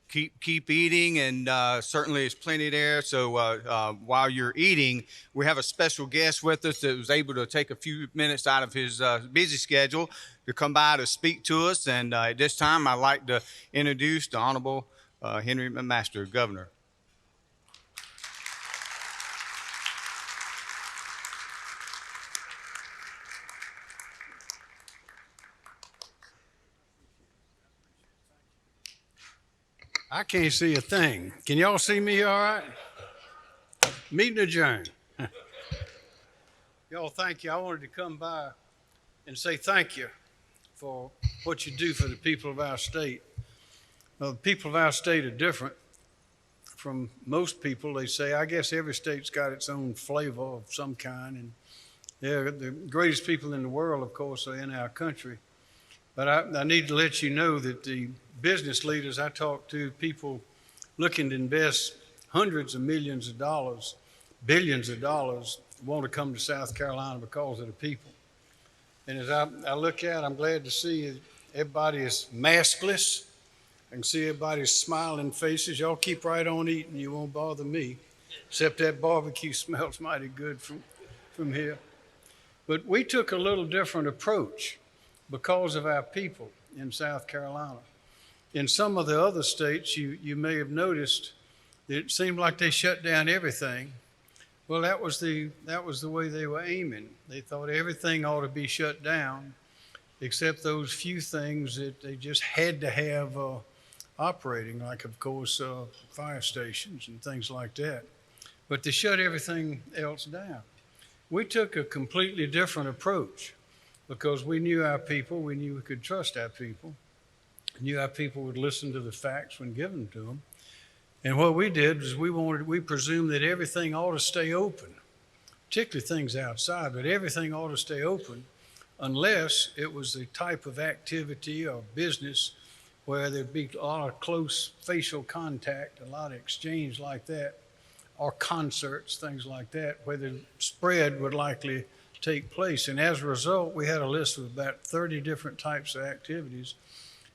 keep eating, and certainly there's plenty there. So while you're eating, we have a special guest with us that was able to take a few minutes out of his busy schedule to come by to speak to us. And at this time, I'd like to introduce the Honorable Henry McMaster, Governor. I can't see a thing. Can y'all see me all right? Meeting adjourned. Y'all, thank you. I wanted to come by and say thank you for what you do for the people of our state. The people of our state are different from most people. They say, I guess every state's got its own flavor of some kind. And they're the greatest people in the world, of course, are in our country. But I need to let you know that the business leaders I talk to, people looking to invest hundreds of millions of dollars, billions of dollars, want to come to South Carolina because of the people. And as I look out, I'm glad to see everybody is maskless. I can see everybody's smiling faces. Y'all keep right on eating. You won't bother me, except that barbecue smells mighty good from here. But we took a little different approach because of our people in South Carolina. In some of the other states, you may have noticed that it seemed like they shut down everything. Well, that was the way they were aiming. They thought everything ought to be shut down, except those few things that they just had to have operating, like, of course, fire stations and things like that. But they shut everything else down. We took a completely different approach because we knew our people, we knew we could trust our people, knew our people would listen to the facts when given to them. And what we did was we presumed that everything ought to stay open, particularly things outside, but everything ought to stay open unless it was a type of activity or business where there'd be a lot of close facial contact, a lot of exchange like that, or concerts, things like that, where the spread would likely take place. And as a result, we had a list of about 30 different types of activities.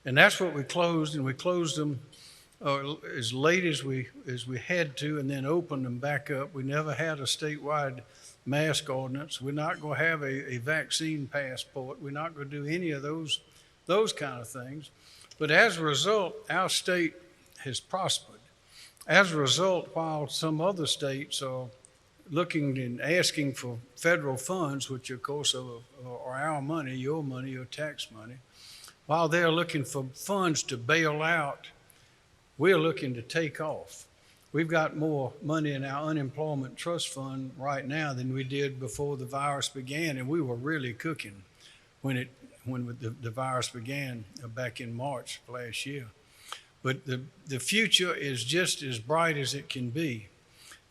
And that's what we closed, and we closed them as late as we had to, and then opened them back up. We never had a statewide mask ordinance. We're not going to have a vaccine passport. We're not going to do any of those kind of things. But as a result, our state has prospered. As a result, while some other states are looking and asking for federal funds, which of course are our money, your tax money, while they're looking for funds to bail out, we're looking to take off. We've got more money in our unemployment trust fund right now than we did before the virus began, and we were really cooking when the virus began back in March of last year. But the future is just as bright as it can be.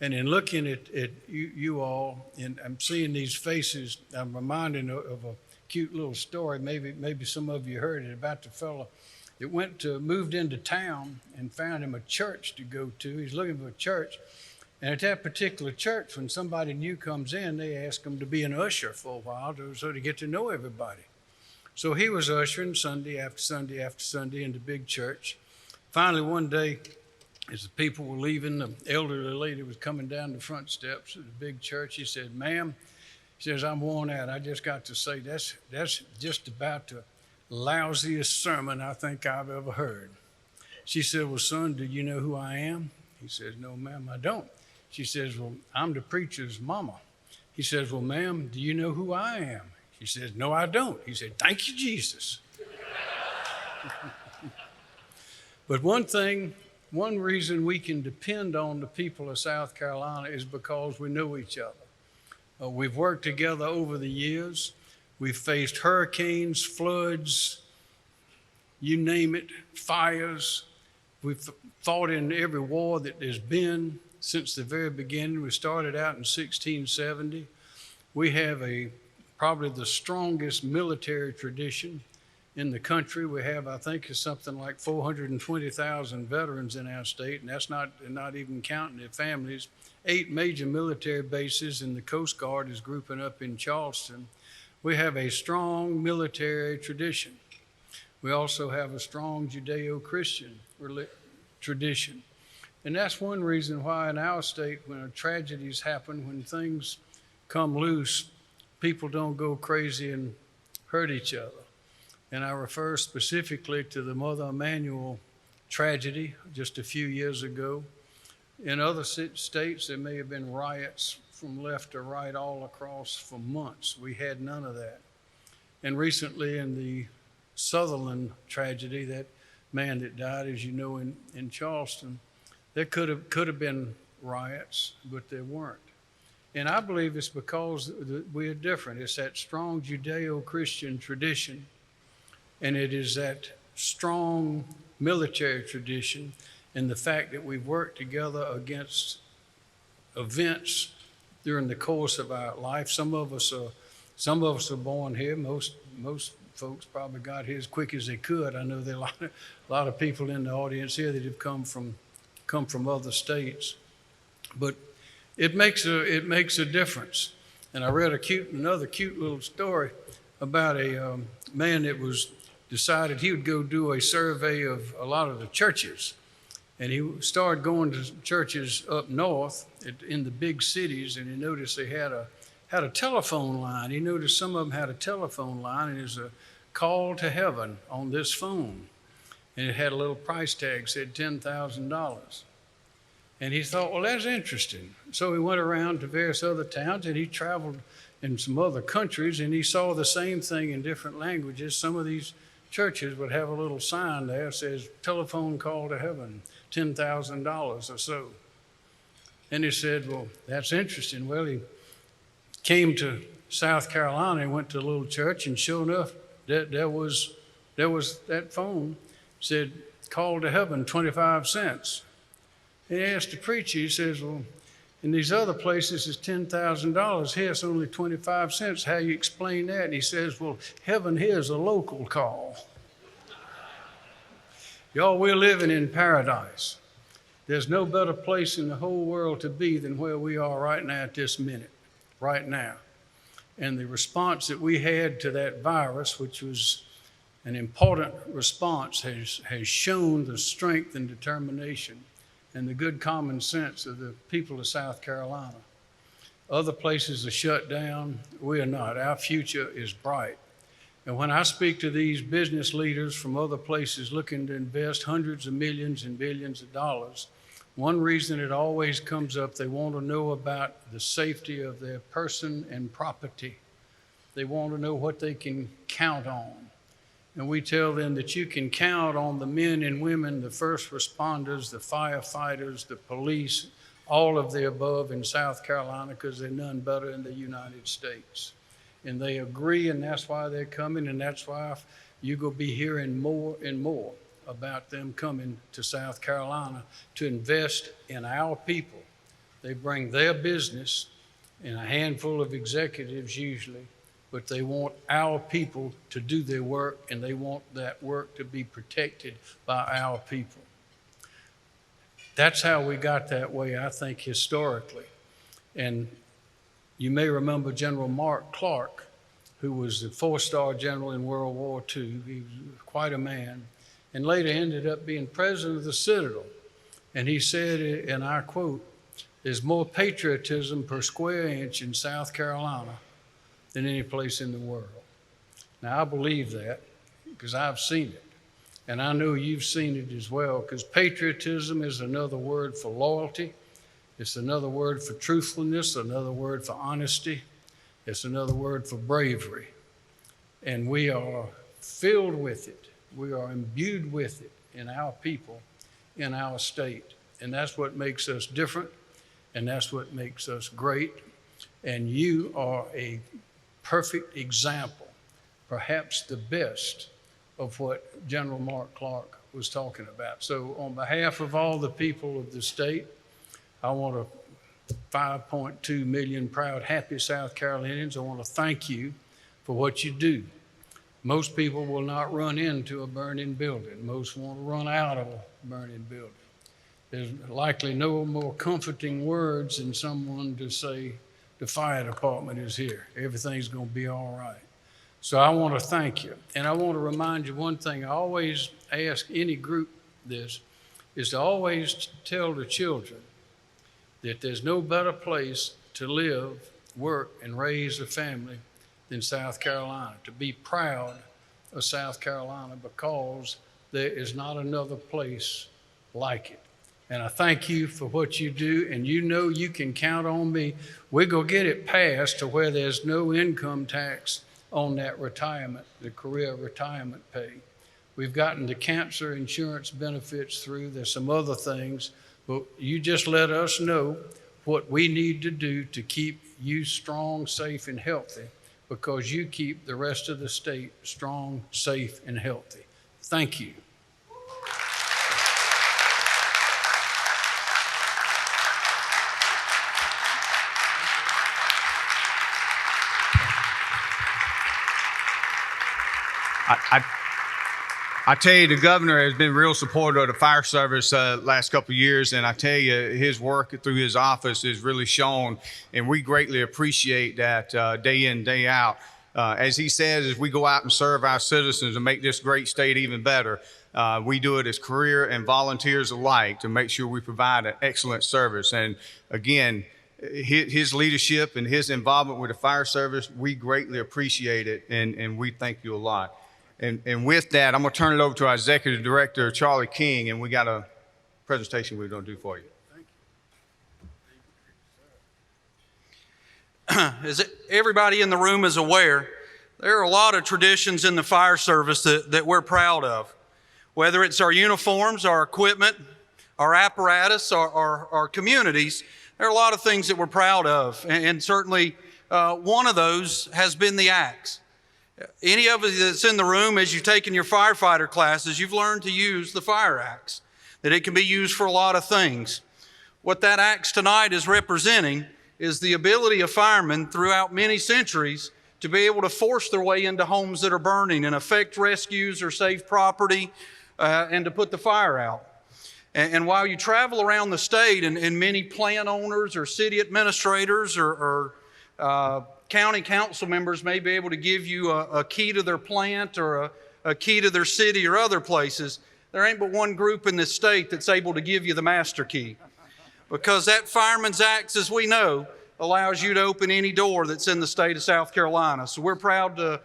And in looking at you all, and I'm seeing these faces, I'm reminded of a cute little story. Maybe some of you heard it about the fellow that moved into town and found him a church to go to. He's looking for a church. And at that particular church, when somebody new comes in, they ask him to be an usher for a while so to get to know everybody. So he was ushering Sunday after Sunday after Sunday in the big church. Finally, one day, as the people were leaving, the elderly lady was coming down the front steps of the big church. He said, "Ma'am," he says, "I'm worn out. I just got to say, that's just about the lousiest sermon I think I've ever heard." She said, "Well, son, do you know who I am?" He says, "No, ma'am, I don't." She says, "Well, I'm the preacher's mama." He says, "Well, ma'am, do you know who I am?" She says, "No, I don't." He said, "Thank you, Jesus." But one reason we can depend on the people of South Carolina is because we know each other. We've worked together over the years. We've faced hurricanes, floods, you name it, fires. We've fought in every war that there's been since the very beginning. We started out in 1670. We have probably the strongest military tradition in the country. We have, I think, it's something like 420,000 veterans in our state, and that's not even counting their families. 8 major military bases, and the Coast Guard is grouping up in Charleston. We have a strong military tradition. We also have a strong Judeo-Christian tradition. And that's one reason why in our state, when tragedies happen, when things come loose, people don't go crazy and hurt each other. And I refer specifically to the Mother Emanuel tragedy just a few years ago. In other states, there may have been riots from left to right all across for months. We had none of that. And recently in the Sutherland tragedy, that man that died, as you know, in Charleston, there could have been riots, but there weren't. And I believe it's because we're different. It's that strong Judeo-Christian tradition, and it is that strong military tradition, and the fact that we've worked together against events during the course of our life. Some of us are born here. Most folks probably got here as quick as they could. I know there are a lot of people in the audience here that have come from other states, but it makes a difference. And I read another cute little story about a man that was decided he would go do a survey of a lot of the churches. And he started going to churches up north in the big cities, and he noticed they had a telephone line. He noticed some of them had a telephone line, and there's a call to heaven on this phone. And it had a little price tag, said $10,000. And he thought, well, that's interesting. So he went around to various other towns, and he traveled in some other countries, and he saw the same thing in different languages. Some of these churches would have a little sign there that says, telephone call to heaven, $10,000 or so. And he said, well, that's interesting. Well, he came to South Carolina and went to a little church, and sure enough, there was that phone said, call to heaven, 25 cents. And he asked the preacher, he says, well, in these other places it's $10,000. Here it's only 25 cents. How you explain that? And he says, well, heaven here is a local call. Y'all, we're living in paradise. There's no better place in the whole world to be than where we are right now at this minute, right now. And the response that we had to that virus, which was an important response, has shown the strength and determination and the good common sense of the people of South Carolina. Other places are shut down. We are not. Our future is bright. And when I speak to these business leaders from other places looking to invest hundreds of millions and billions of dollars, one reason it always comes up, they want to know about the safety of their person and property. They want to know what they can count on. And we tell them that you can count on the men and women, the first responders, the firefighters, the police, all of the above in South Carolina, because they're none better in the United States. And they agree, and that's why they're coming, and that's why you're going to be hearing more and more about them coming to South Carolina to invest in our people. They bring their business and a handful of executives usually, but they want our people to do their work, and they want that work to be protected by our people. That's how we got that way, I think, historically. And you may remember General Mark Clark, who was a four-star general in World War II. He was quite a man, and later ended up being president of the Citadel. And he said, and I quote, "There's more patriotism per square inch in South Carolina than any place in the world." Now, I believe that because I've seen it. And I know you've seen it as well, because patriotism is another word for loyalty. It's another word for truthfulness, another word for honesty. It's another word for bravery. And we are filled with it. We are imbued with it in our people, in our state. And that's what makes us different, and that's what makes us great. And you are a perfect example, perhaps the best, of what General Mark Clark was talking about. So on behalf of all the people of the state, I want to 5.2 million proud, happy South Carolinians, I want to thank you for what you do. Most people will not run into a burning building. Most want to run out of a burning building. There's likely no more comforting words than someone to say, the fire department is here. Everything's going to be all right. So I want to thank you. And I want to remind you one thing. I always ask any group this. is to always tell the children that there's no better place to live, work, and raise a family than South Carolina. To be proud of South Carolina, because there is not another place like it. And I thank you for what you do, and you know you can count on me. We're going to get it passed to where there's no income tax on that retirement, the career retirement pay. We've gotten the cancer insurance benefits through. There's some other things, but you just let us know what we need to do to keep you strong, safe, and healthy, because you keep the rest of the state strong, safe, and healthy. Thank you. I tell you, the governor has been real supportive of the fire service last couple of years, and I tell you, his work through his office is really shown, and we greatly appreciate that day in, day out. As he says, as we go out and serve our citizens and make this great state even better, we do it as career and volunteers alike to make sure we provide an excellent service. And again, his leadership and his involvement with the fire service, we greatly appreciate it, and we thank you a lot. And with that, I'm going to turn it over to our Executive Director, Charlie King, and we got a presentation we're going to do for you. As everybody in the room is aware, there are a lot of traditions in the fire service that we're proud of. Whether it's our uniforms, our equipment, our apparatus, our communities, there are a lot of things that we're proud of. And certainly one of those has been the axe. Any of you that's in the room, as you've taken your firefighter classes, you've learned to use the fire axe, that it can be used for a lot of things. What that axe tonight is representing is the ability of firemen throughout many centuries to be able to force their way into homes that are burning and effect rescues or save property and to put the fire out. And while you travel around the state, and many plant owners or city administrators or county council members may be able to give you a key to their plant or a key to their city or other places, there ain't but one group in this state that's able to give you the master key. Because that fireman's axe, as we know, allows you to open any door that's in the state of South Carolina. So we're proud to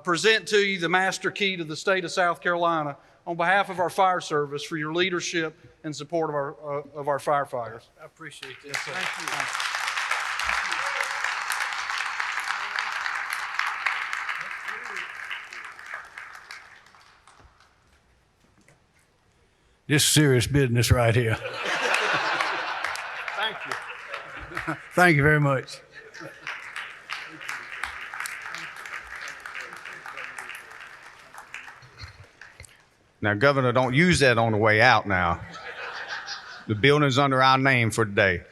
present to you the master key to the state of South Carolina on behalf of our fire service for your leadership and support of our firefighters. I appreciate this. Thank you. This is serious business right here. Thank you. Thank you very much. Now, Governor, don't use that on the way out now. The building's under our name for today.